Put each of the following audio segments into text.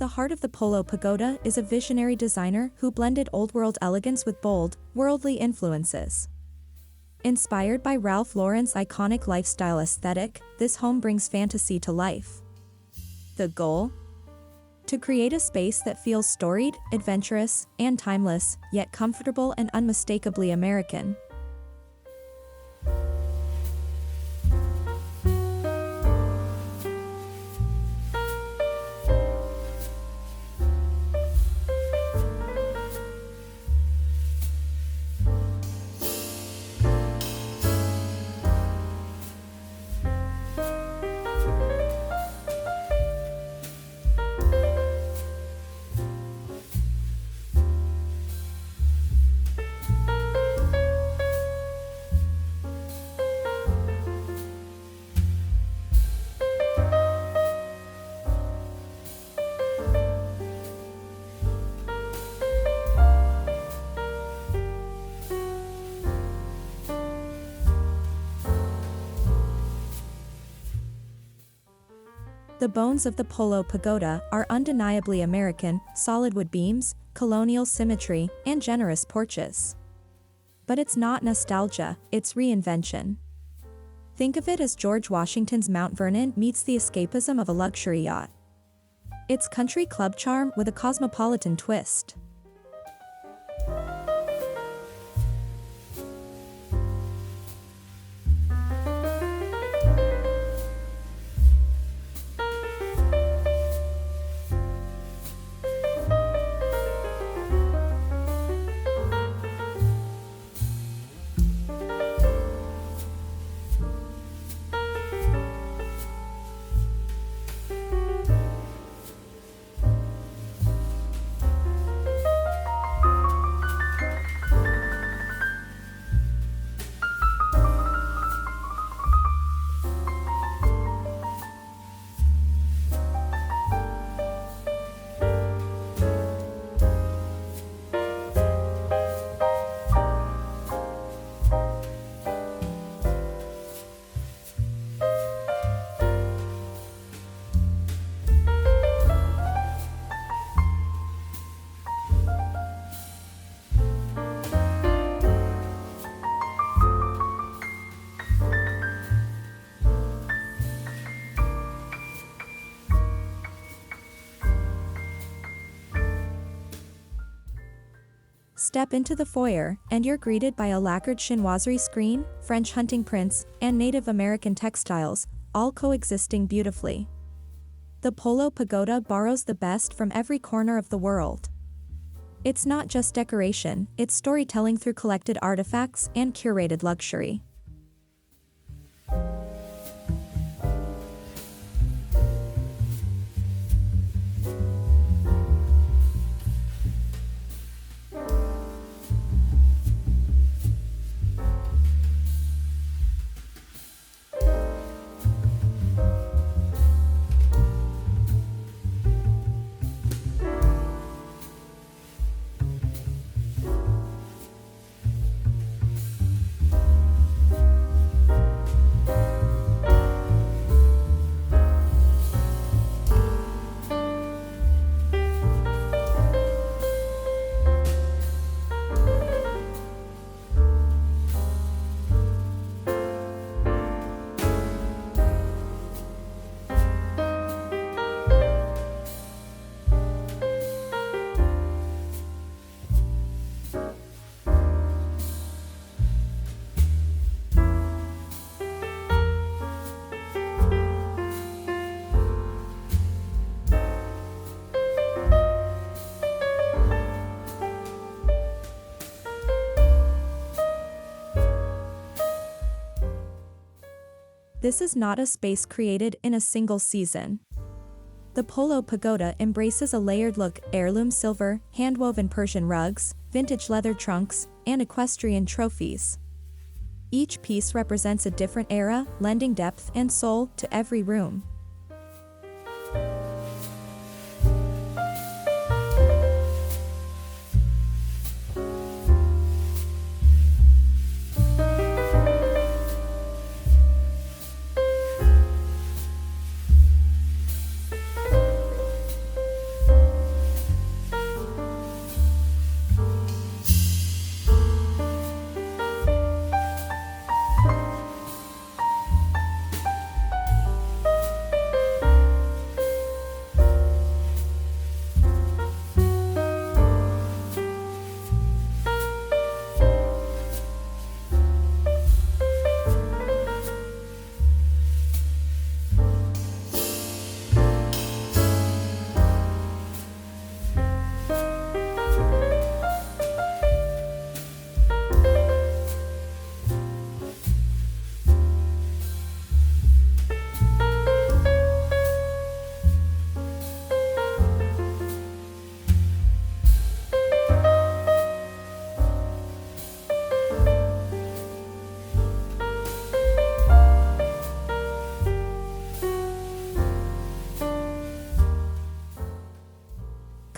the heart of the Polo Pagoda is a visionary designer who blended old-world elegance with bold, worldly influences. Inspired by Ralph Lauren's iconic lifestyle aesthetic, this home brings fantasy to life. The goal? To create a space that feels storied, adventurous, and timeless, yet comfortable and unmistakably American. The bones of the Polo Pagoda are undeniably American: solid wood beams, colonial symmetry, and generous porches. But it's not nostalgia, it's reinvention. Think of it as George Washington's Mount Vernon meets the escapism of a luxury yacht. It's country club charm with a cosmopolitan twist. Step into the foyer, and you're greeted by a lacquered chinoiserie screen, French hunting prints, and Native American textiles, all coexisting beautifully. The Polo Pagoda borrows the best from every corner of the world. It's not just decoration, it's storytelling through collected artifacts and curated luxury. This is not a space created in a single season. The Polo Pagoda embraces a layered look: heirloom silver, hand-woven Persian rugs, vintage leather trunks, and equestrian trophies. Each piece represents a different era, lending depth and soul to every room.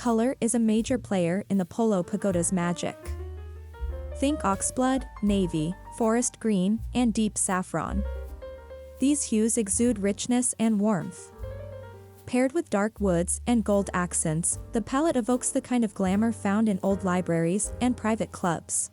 Color is a major player in the Polo Pagoda's magic. Think oxblood, navy, forest green, and deep saffron. These hues exude richness and warmth. Paired with dark woods and gold accents, the palette evokes the kind of glamour found in old libraries and private clubs.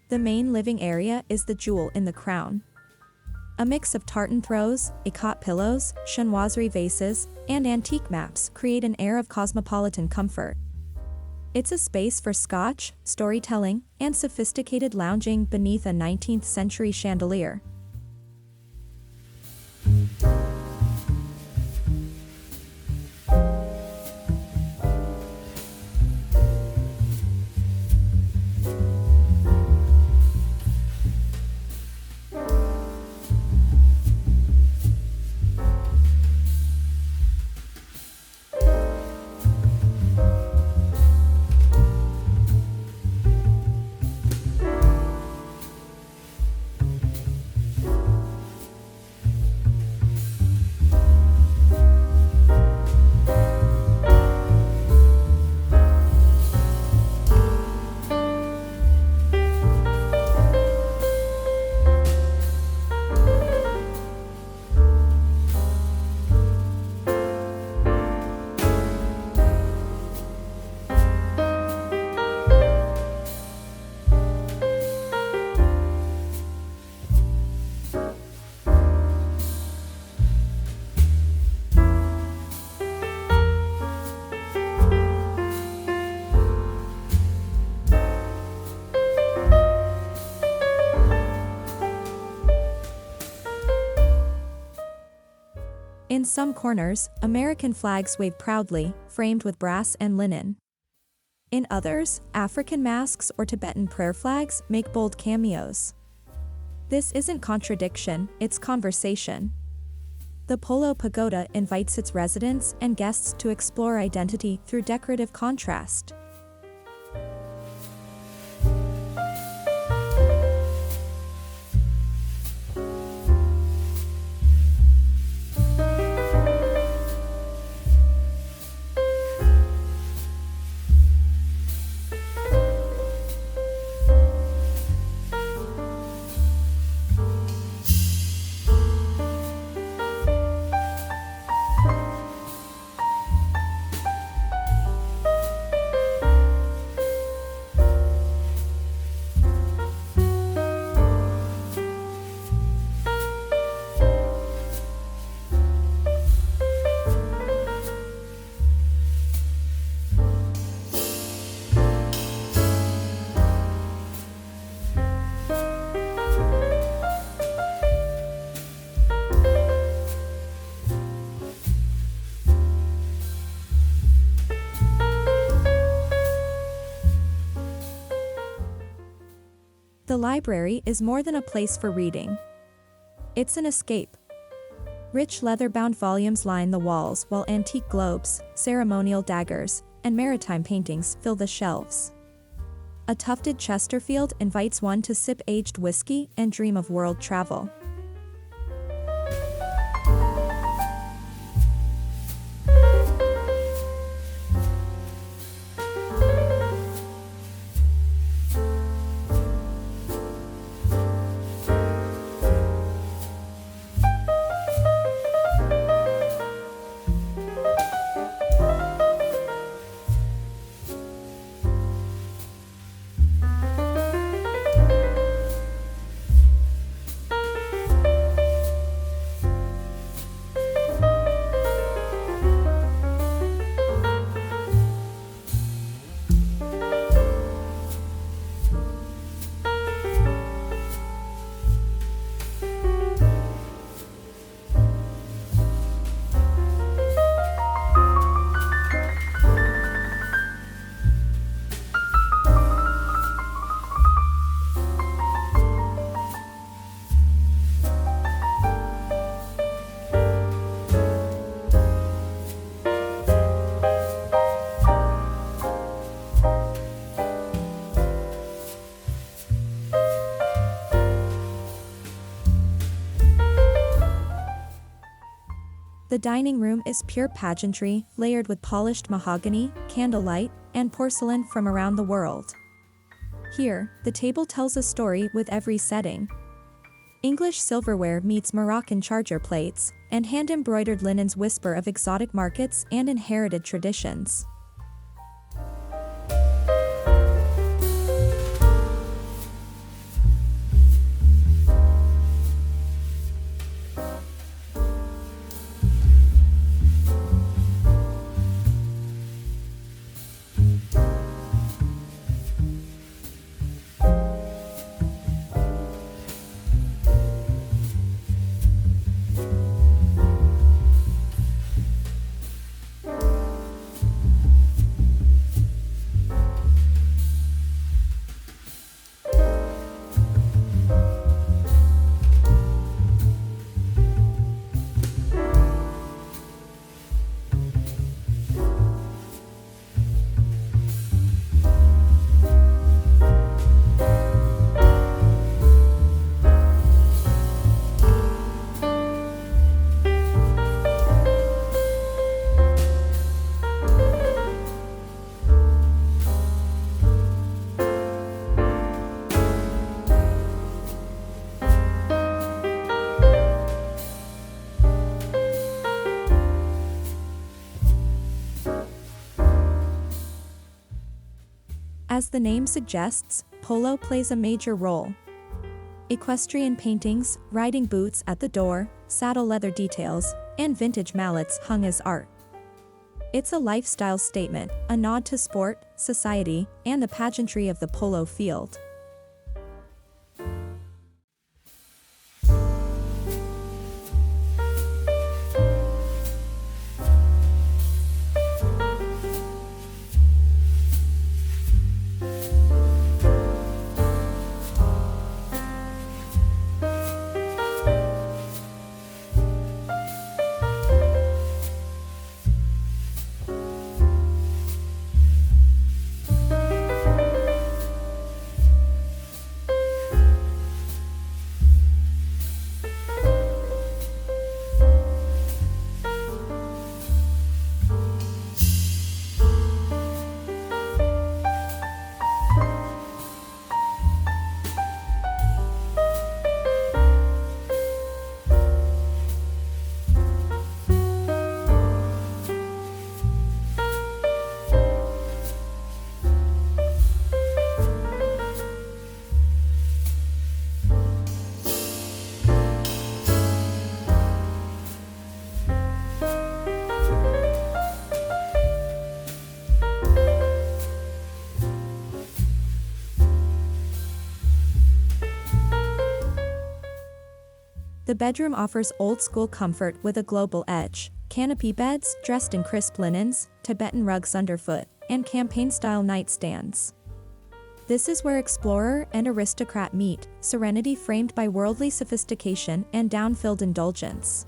The main living area is the jewel in the crown. A mix of tartan throws, ikat pillows, chinoiserie vases, and antique maps create an air of cosmopolitan comfort. It's a space for scotch, storytelling, and sophisticated lounging beneath a 19th century chandelier. In some corners, American flags wave proudly, framed with brass and linen. In others, African masks or Tibetan prayer flags make bold cameos. This isn't contradiction, it's conversation. The Polo Pagoda invites its residents and guests to explore identity through decorative contrast. The library is more than a place for reading. It's an escape. Rich leather-bound volumes line the walls while antique globes, ceremonial daggers, and maritime paintings fill the shelves. A tufted Chesterfield invites one to sip aged whiskey and dream of world travel. The dining room is pure pageantry, layered with polished mahogany, candlelight, and porcelain from around the world. Here, the table tells a story with every setting. English silverware meets Moroccan charger plates, and hand-embroidered linens whisper of exotic markets and inherited traditions. As the name suggests, polo plays a major role. Equestrian paintings, riding boots at the door, saddle leather details, and vintage mallets hung as art. It's a lifestyle statement, a nod to sport, society, and the pageantry of the polo field. The bedroom offers old-school comfort with a global edge. Canopy beds, dressed in crisp linens, Tibetan rugs underfoot, and campaign-style nightstands. This is where explorer and aristocrat meet, serenity framed by worldly sophistication and down-filled indulgence.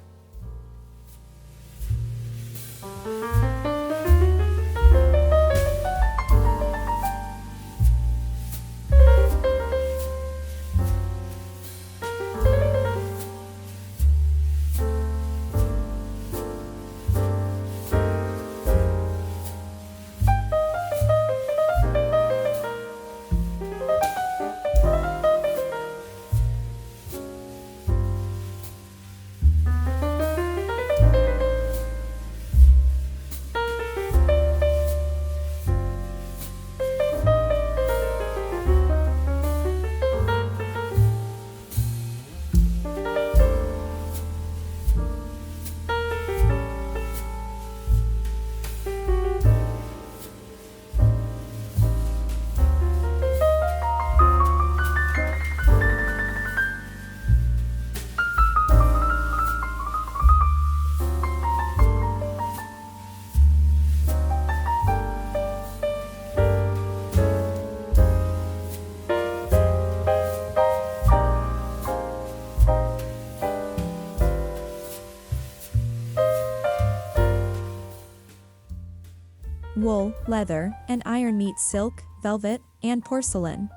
Wool, leather, and iron meet silk, velvet, and porcelain.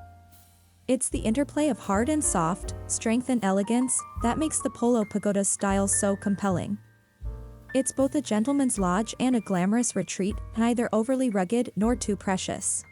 It's the interplay of hard and soft, strength and elegance, that makes the Polo Pagoda style so compelling. It's both a gentleman's lodge and a glamorous retreat, neither overly rugged nor too precious.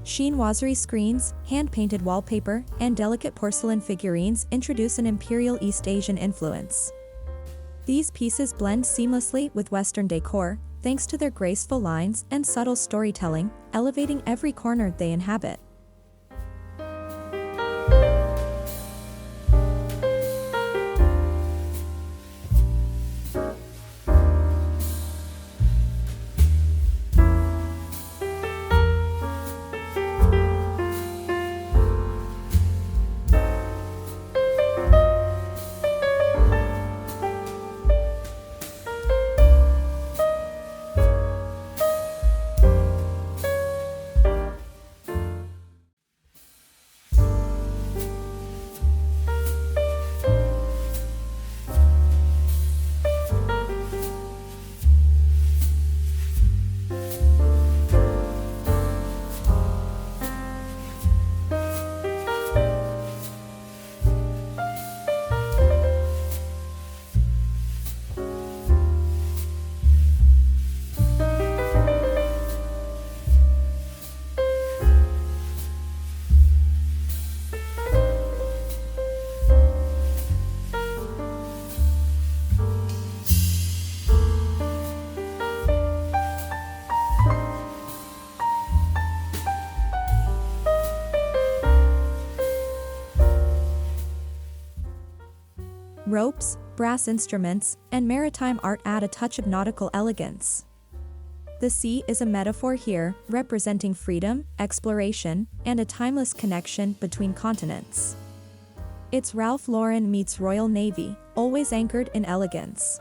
Chinoiserie screens, hand-painted wallpaper, and delicate porcelain figurines introduce an imperial East Asian influence. These pieces blend seamlessly with Western decor, thanks to their graceful lines and subtle storytelling, elevating every corner they inhabit. Ropes, brass instruments, and maritime art add a touch of nautical elegance. The sea is a metaphor here, representing freedom, exploration, and a timeless connection between continents. It's Ralph Lauren meets Royal Navy, always anchored in elegance.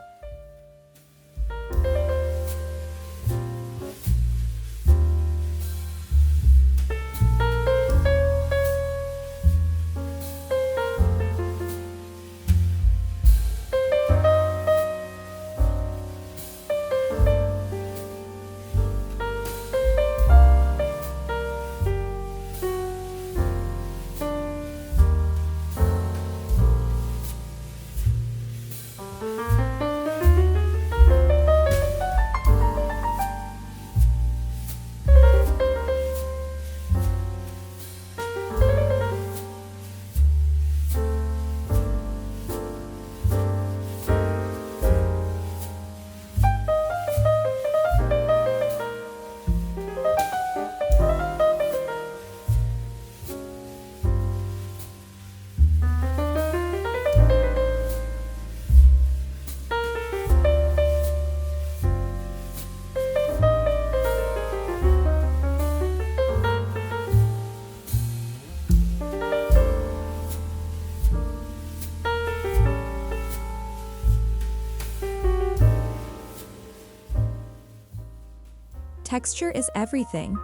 Texture is everything.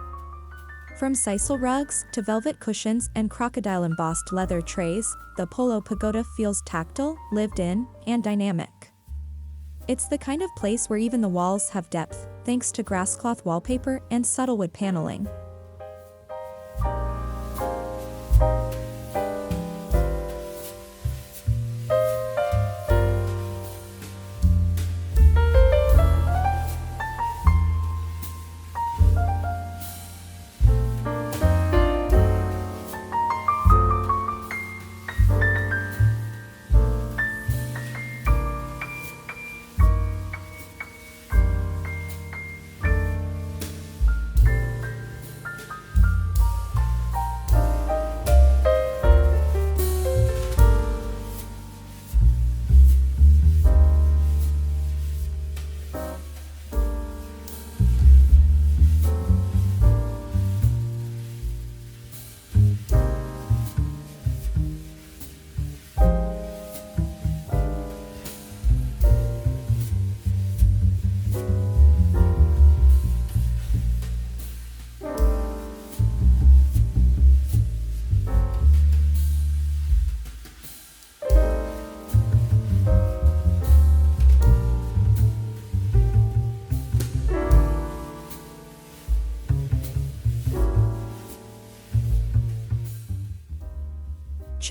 From sisal rugs to velvet cushions and crocodile-embossed leather trays, the Polo Pagoda feels tactile, lived in, and dynamic. It's the kind of place where even the walls have depth, thanks to grasscloth wallpaper and subtle wood paneling.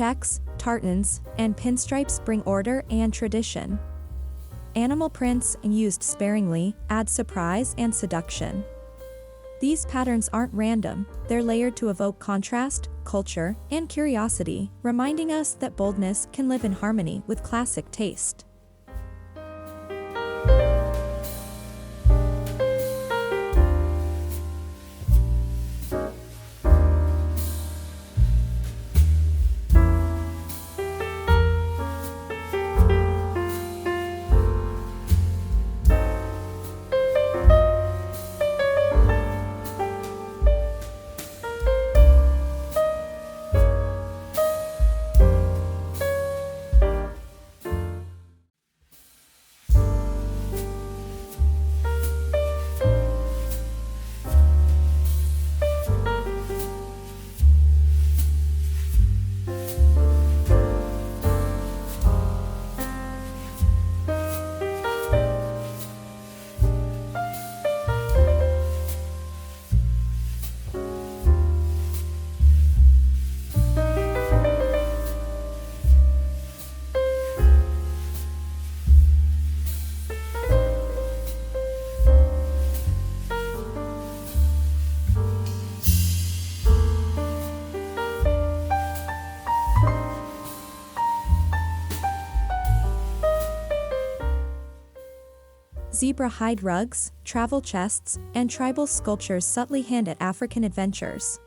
Checks, tartans, and pinstripes bring order and tradition. Animal prints, used sparingly, add surprise and seduction. These patterns aren't random, they're layered to evoke contrast, culture, and curiosity, reminding us that boldness can live in harmony with classic taste. Zebra hide rugs, travel chests, and tribal sculptures subtly hint at African adventures.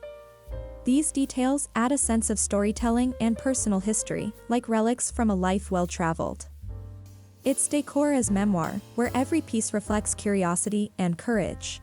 These details add a sense of storytelling and personal history, like relics from a life well-traveled. It's decor as memoir, where every piece reflects curiosity and courage.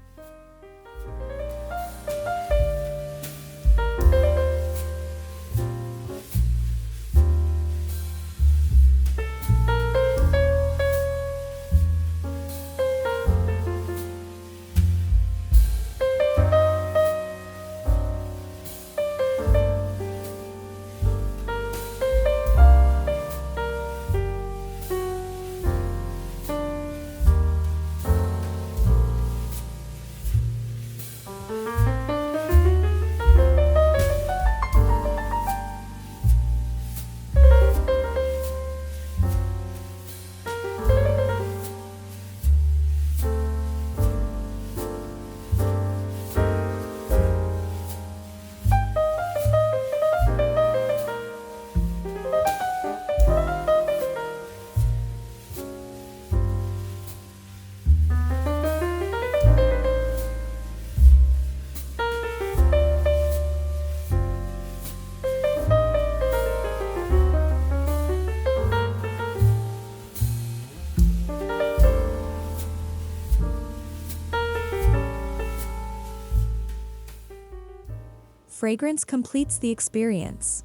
Fragrance completes the experience.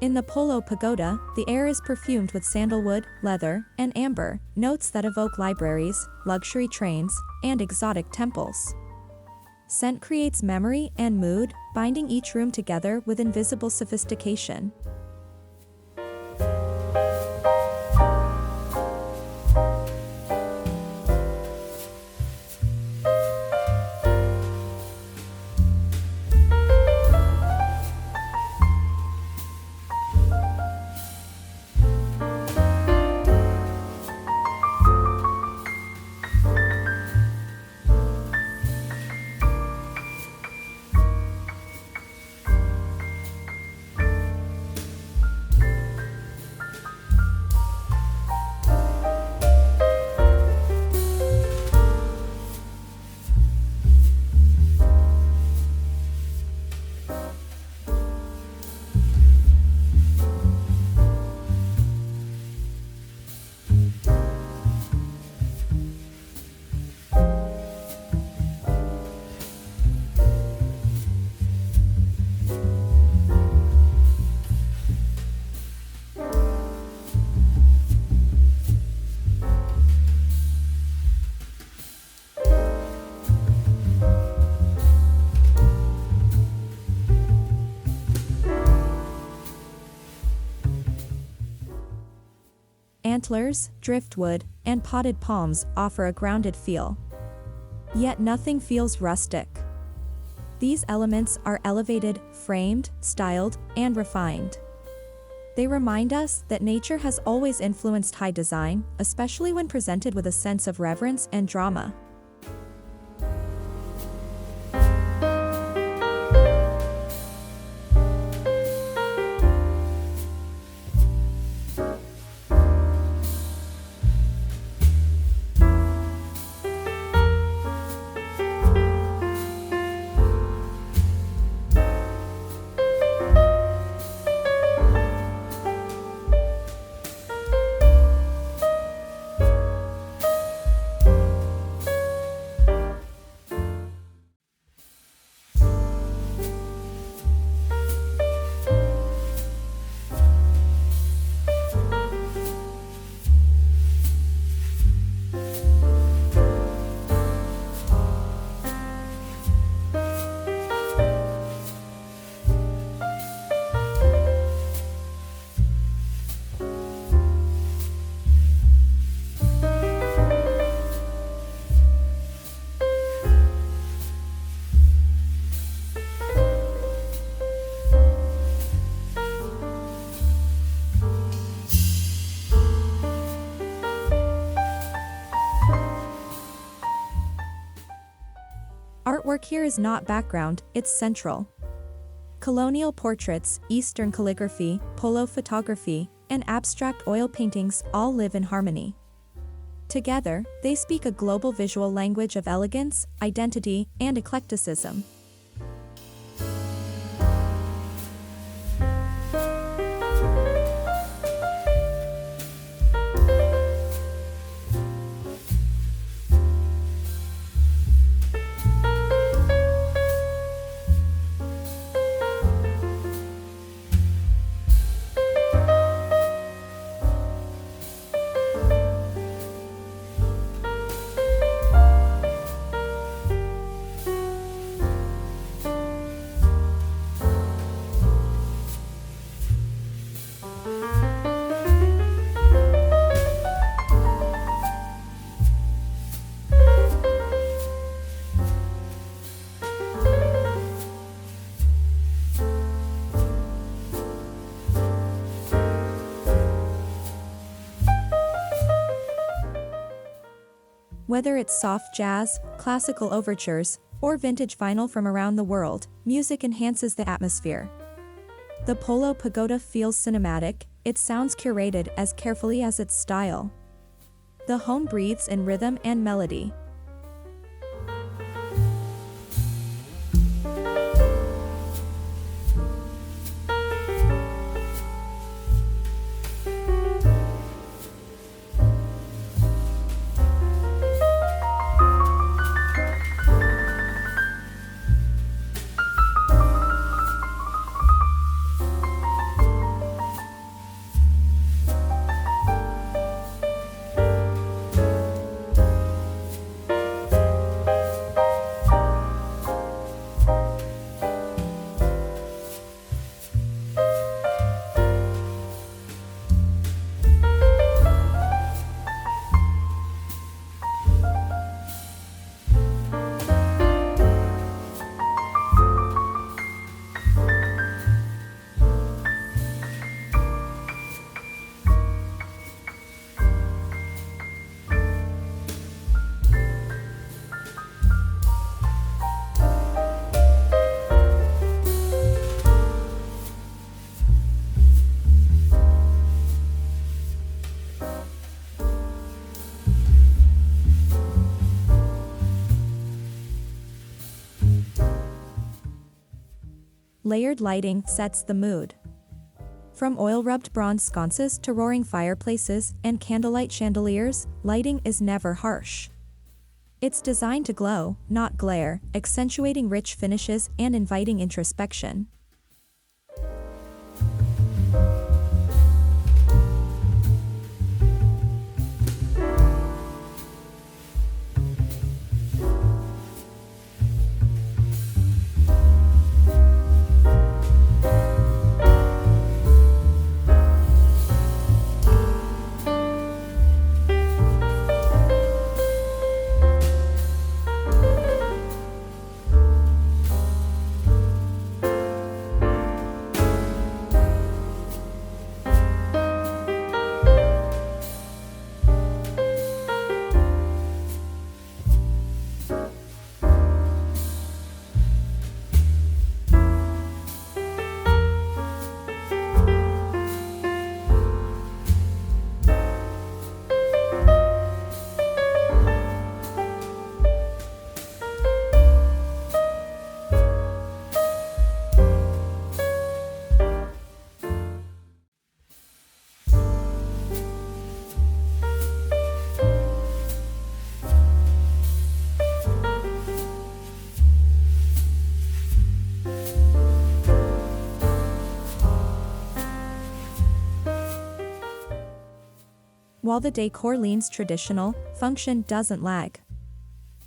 In the Polo Pagoda, the air is perfumed with sandalwood, leather, and amber, notes that evoke libraries, luxury trains, and exotic temples. Scent creates memory and mood, binding each room together with invisible sophistication. Antlers, driftwood, and potted palms offer a grounded feel. Yet nothing feels rustic. These elements are elevated, framed, styled, and refined. They remind us that nature has always influenced high design, especially when presented with a sense of reverence and drama. Artwork here is not background, it's central. Colonial portraits, Eastern calligraphy, polo photography, and abstract oil paintings all live in harmony. Together, they speak a global visual language of elegance, identity, and eclecticism. Whether it's soft jazz, classical overtures, or vintage vinyl from around the world, music enhances the atmosphere. The Polo Pagoda feels cinematic, it sounds curated as carefully as its style. The home breathes in rhythm and melody. Layered lighting sets the mood. From oil-rubbed bronze sconces to roaring fireplaces and candlelight chandeliers, lighting is never harsh. It's designed to glow, not glare, accentuating rich finishes and inviting introspection. While the decor leans traditional, function doesn't lag.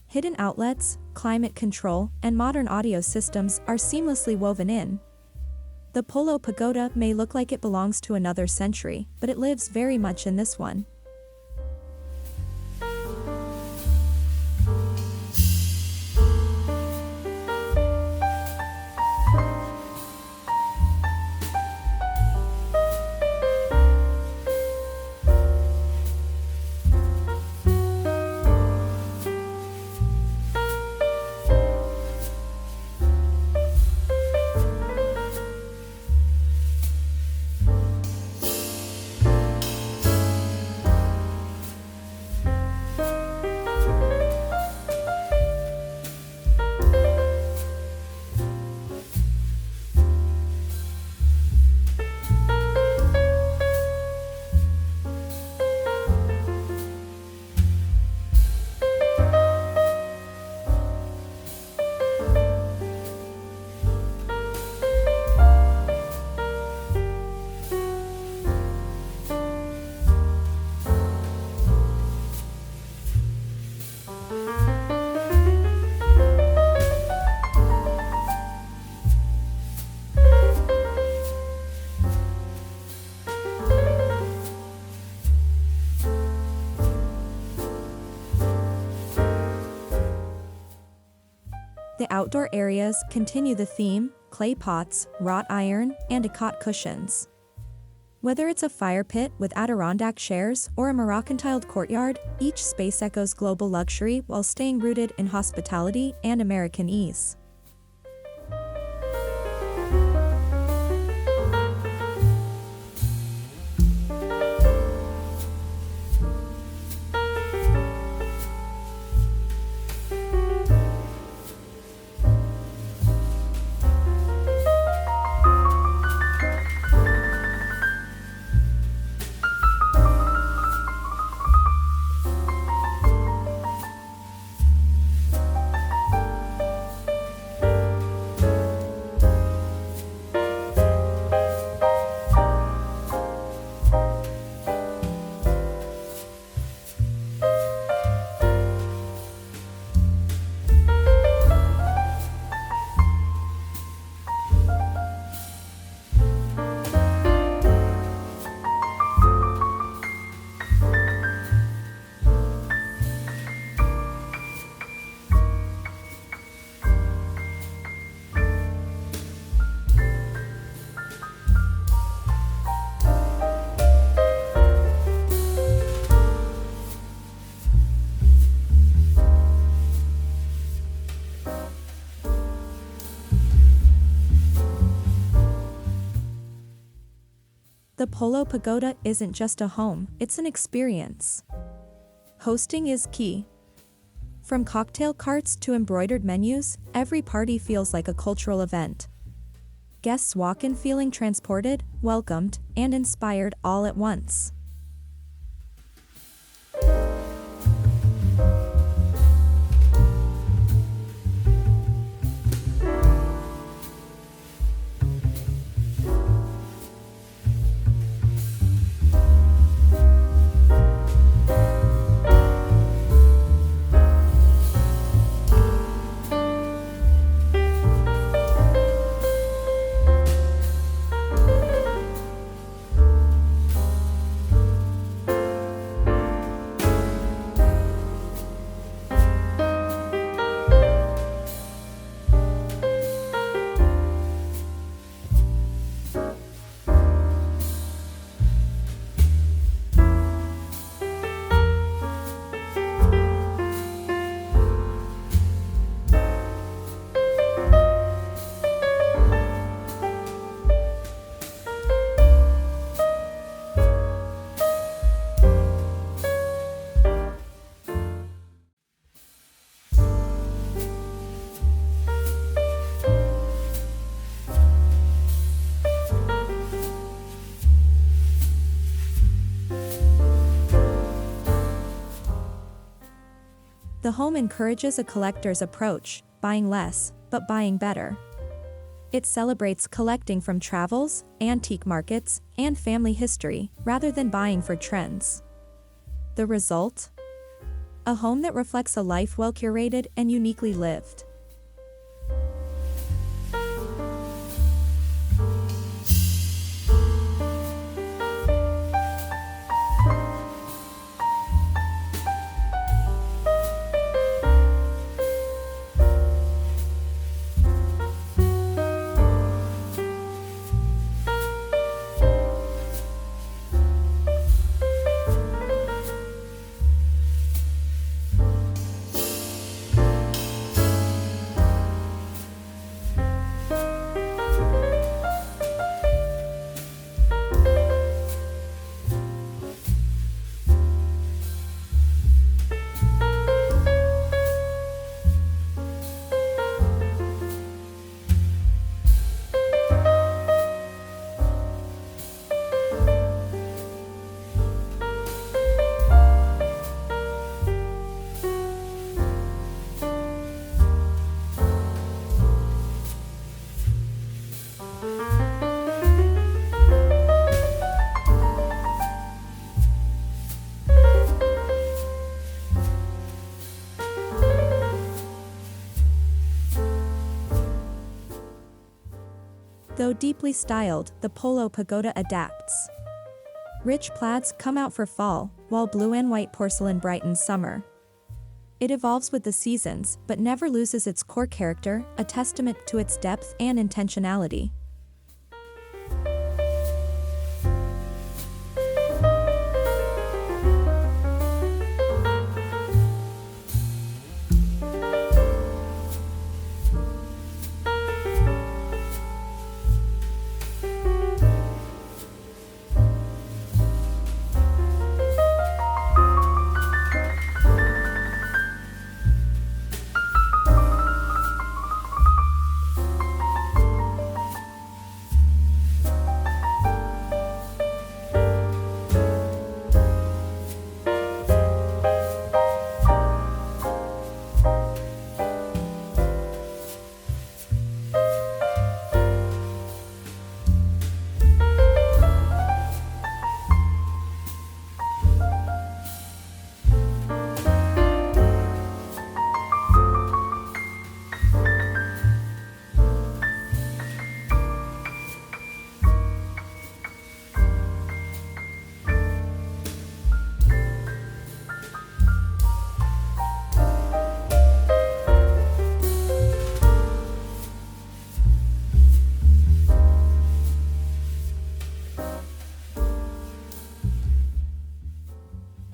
Hidden outlets, climate control, and modern audio systems are seamlessly woven in. The Polo Pagoda may look like it belongs to another century, but it lives very much in this one. The outdoor areas continue the theme: clay pots, wrought iron, and ikat cushions. Whether it's a fire pit with Adirondack chairs or a Moroccan-tiled courtyard, each space echoes global luxury while staying rooted in hospitality and American ease. The Polo Pagoda isn't just a home, it's an experience. Hosting is key. From cocktail carts to embroidered menus, every party feels like a cultural event. Guests walk in feeling transported, welcomed, and inspired all at once. The home encourages a collector's approach, buying less, but buying better. It celebrates collecting from travels, antique markets, and family history, rather than buying for trends. The result? A home that reflects a life well curated and uniquely lived. Though deeply styled, the Polo Pagoda adapts. Rich plaids come out for fall, while blue and white porcelain brightens summer. It evolves with the seasons, but never loses its core character, a testament to its depth and intentionality.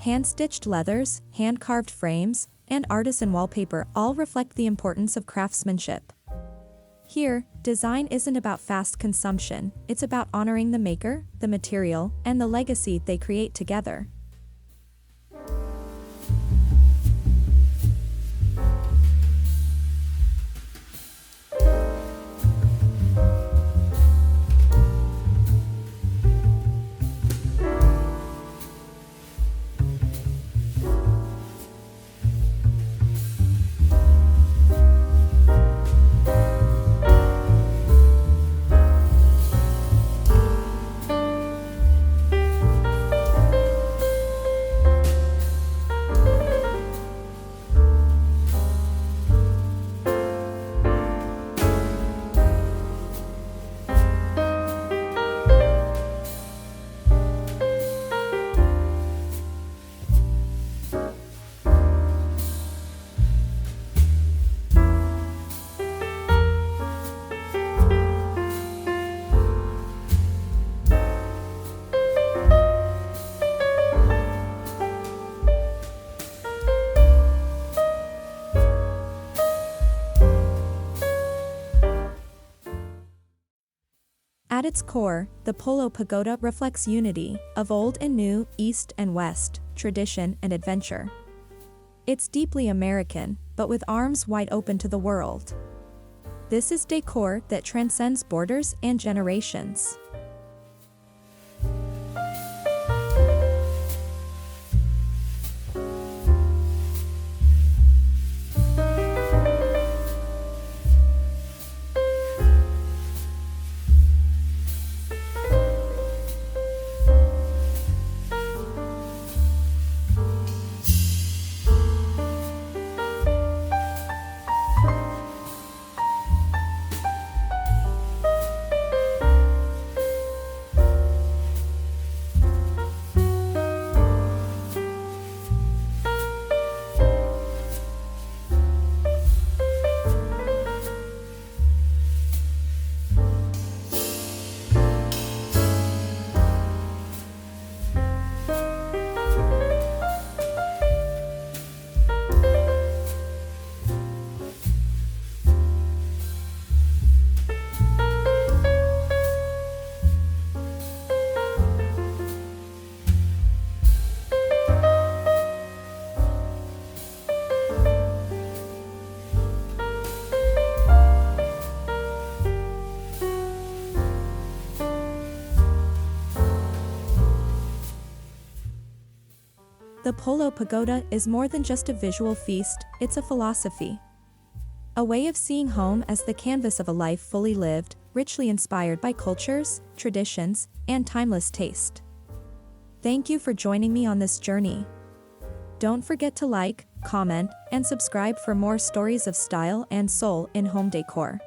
Hand-stitched leathers, hand-carved frames, and artisan wallpaper all reflect the importance of craftsmanship. Here, design isn't about fast consumption, it's about honoring the maker, the material, and the legacy they create together. At its core, the Polo Pagoda reflects unity of old and new, east and west, tradition and adventure. It's deeply American, but with arms wide open to the world. This is decor that transcends borders and generations. The Polo Pagoda is more than just a visual feast, it's a philosophy. A way of seeing home as the canvas of a life fully lived, richly inspired by cultures, traditions, and timeless taste. Thank you for joining me on this journey. Don't forget to like, comment, and subscribe for more stories of style and soul in home decor.